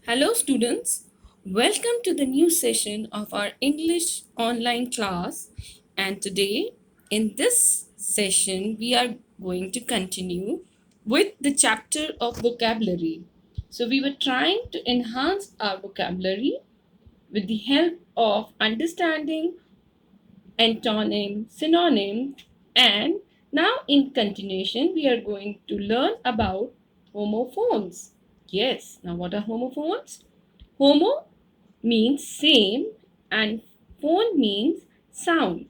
Hello, students. Welcome to the new session of our English online class. And today, in this session, we are going to continue with the chapter of vocabulary. So, we were trying to enhance our vocabulary with the help of understanding antonym, synonym, and now in continuation, we are going to learn about homophones. Yes, now what are homophones? Homo means same and phone means sound.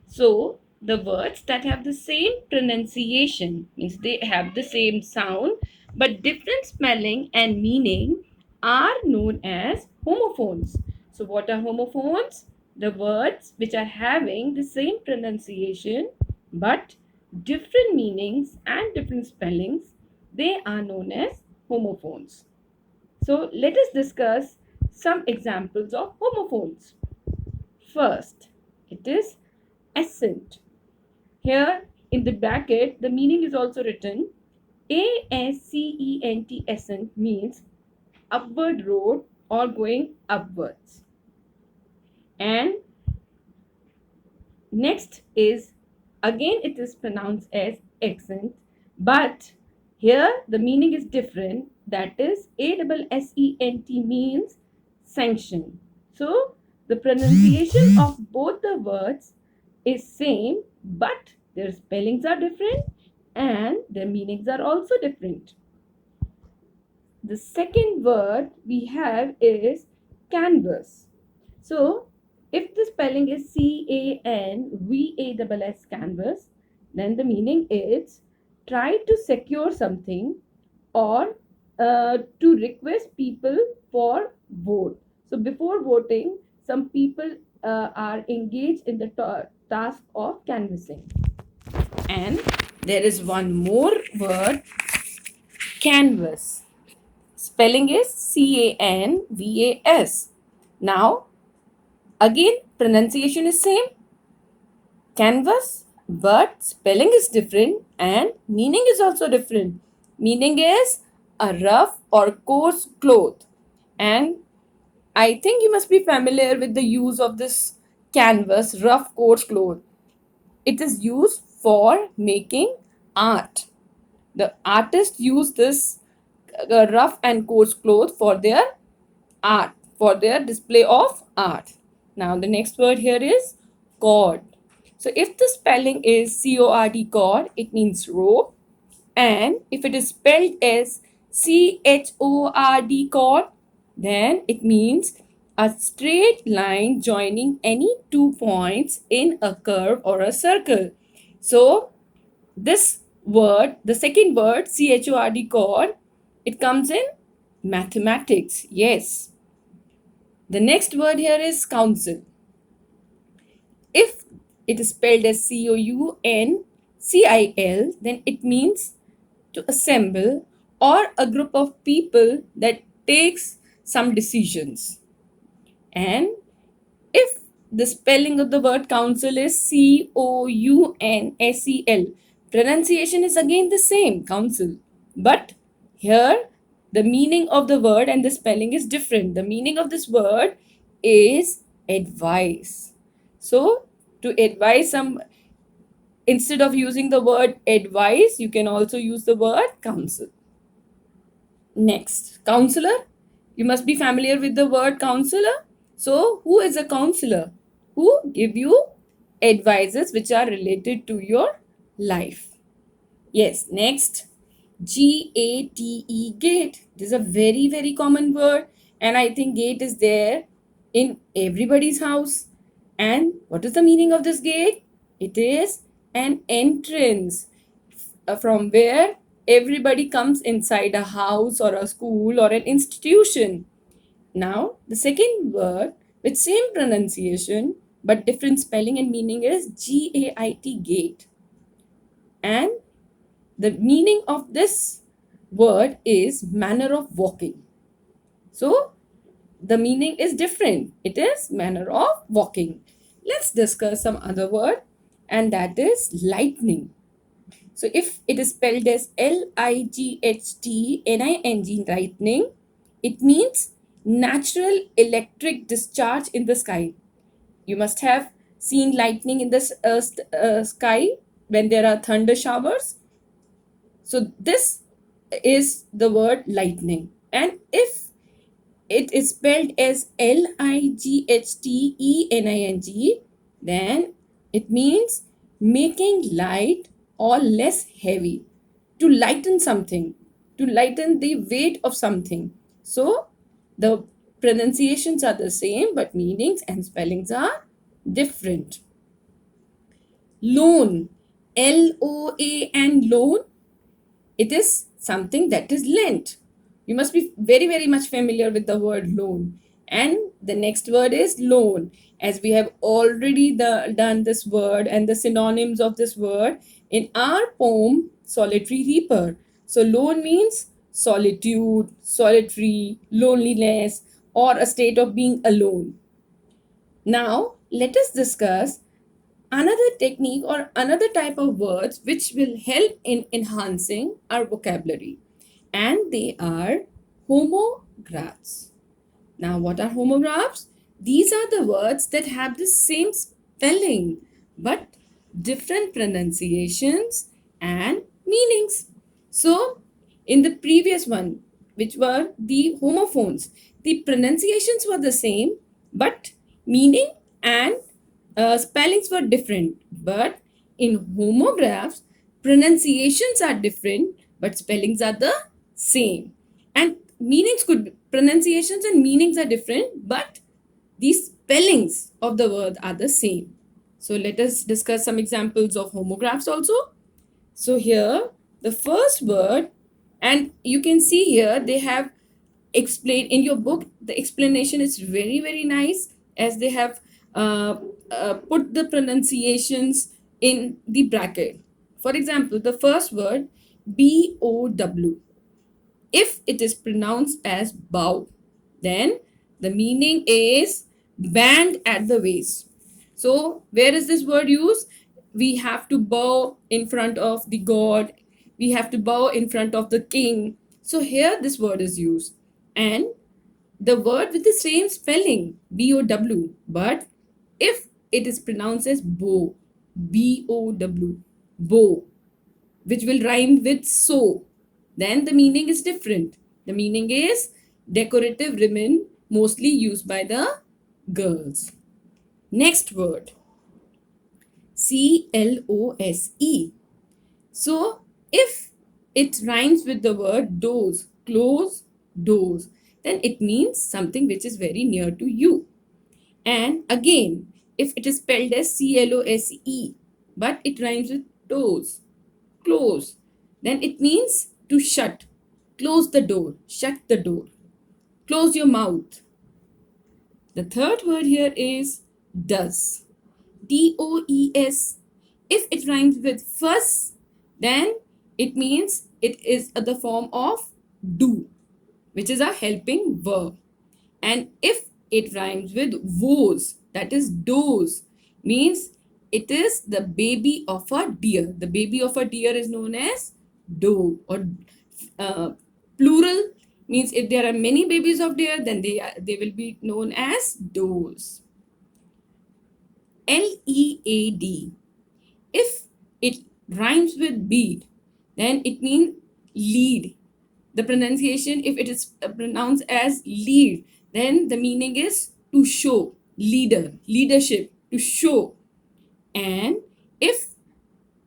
So the words that have the same pronunciation means they have the same sound but different spelling and meaning are known as homophones. So what are homophones? The words which are having the same pronunciation but different meanings and different spellings, they are known as homophones. So let us discuss some examples of homophones. First, it is ascent. Here in the bracket, the meaning is also written. Ascent, ascent means upward road or going upwards. And next is, again it is pronounced as accent, but here the meaning is different. That is, ASSENT means sanction. So the pronunciation of both the words is same, but their spellings are different and their meanings are also different. The second word we have is canvas. So, if the spelling is CANVASS, canvas, then the meaning is try to secure something or to request people for vote. So, before voting, some people are engaged in the task of canvassing. And there is one more word, canvas. Spelling is CANVAS. Now, again, pronunciation is same, canvas, but spelling is different and meaning is also different. Meaning is a rough or coarse cloth. And I think you must be familiar with the use of this canvas, rough, coarse cloth. It is used for making art. The artists use this rough and coarse cloth for their art, for their display of art. Now the next word here is cord. So if the spelling is CORD, cord, it means rope. And if it is spelled as CHORD, cord, then it means a straight line joining any 2 points in a curve or a circle. So this word, the second word, CHORD, cord, it comes in mathematics. Yes. The next word here is council. If it is spelled as COUNCIL, then it means to assemble or a group of people that takes some decisions. And if the spelling of the word council is COUNSEL, pronunciation is again the same, council. But here the meaning of the word and the spelling is different. The meaning of this word is advice. So to advise some, instead of using the word advice, you can also use the word counsel. Next, counselor. You must be familiar with the word counselor. So who is a counselor? Who give you advices which are related to your life. Yes, next, GATE, gate. This is a very, very common word, and I think gate is there in everybody's house. And what is the meaning of this gate? It is an entrance from where everybody comes inside a house or a school or an institution. Now, the second word with same pronunciation but different spelling and meaning is GAIT, gate. And the meaning of this word is manner of walking. So the meaning is different. It is manner of walking. Let's discuss some other word, and that is lightning. So if it is spelled as LIGHTNING, lightning, it means natural electric discharge in the sky. You must have seen lightning in the sky when there are thunder showers. So this is the word lightning. And if it is spelled as Lightning, then it means making light or less heavy, to lighten something, to lighten the weight of something. So the pronunciations are the same, but meanings and spellings are different. Loan, Loa, and loan, it is something that is lent. You must be very, very much familiar with the word loan. And the next word is loan, as we have already done this word and the synonyms of this word in our poem, Solitary Reaper. So, loan means solitude, solitary, loneliness, or a state of being alone. Now, let us discuss another technique or another type of words which will help in enhancing our vocabulary, and they are homographs. Now, what are homographs? These are the words that have the same spelling but different pronunciations and meanings. So, in the previous one, which were the homophones, the pronunciations were the same but meaning and spellings were different. But in homographs, pronunciations are different but spellings are the same. And meanings could be, pronunciations and meanings are different, but the spellings of the word are the same. So let us discuss some examples of homographs also. So here, the first word, and you can see here they have explained in your book. The explanation is very, very nice, as they have put the pronunciations in the bracket. For example, the first word, BOW. If it is pronounced as bow, then the meaning is band at the waist. So, where is this word used? We have to bow in front of the god, we have to bow in front of the king. So, here this word is used. And the word with the same spelling, BOW, but if it is pronounced as bow, BOW, bow, which will rhyme with so, then the meaning is different. The meaning is decorative ribbon, mostly used by the girls. Next word, CLOSE. So, if it rhymes with the word doors, close doors, then it means something which is very near to you. And again, if it is spelled as CLOSE, but it rhymes with doors, close, then it means to shut. Close the door, shut the door, close your mouth. The third word here is does, DOES. If it rhymes with fuss, then it means it is the form of do, which is a helping verb. And if it rhymes with woes, that is does, means it is the baby of a deer. The baby of a deer is known as doe, or uh, plural means if there are many babies of deer, then they will be known as does. LEAD. If it rhymes with bead, then it means lead. The pronunciation, if it is pronounced as lead, then the meaning is to show, leader, leadership, to show. And if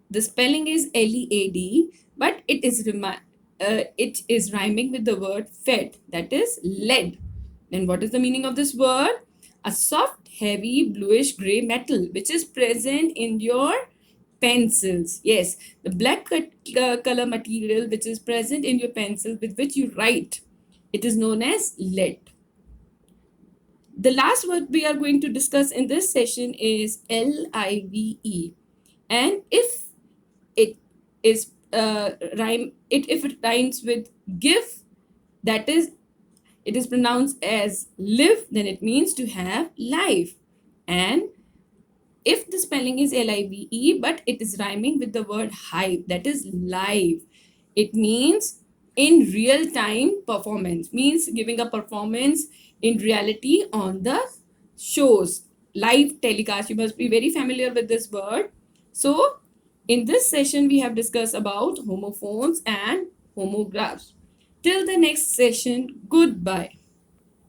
the spelling is LEAD, but it is rhyming with the word fed, that is lead, then what is the meaning of this word? A soft, heavy, bluish gray metal which is present in your pencils. Yes, the black color material which is present in your pencil with which you write, it is known as lead. The last word we are going to discuss in this session is LIVE. And if it is if it rhymes with give, that is, it is pronounced as live, then it means to have life. And if the spelling is LIVE, but it is rhyming with the word hive, that is live, it means in real time performance means giving a performance in reality on the shows, live telecast. You must be very familiar with this word. So in this session we have discussed about homophones and homographs. Till the next session, goodbye.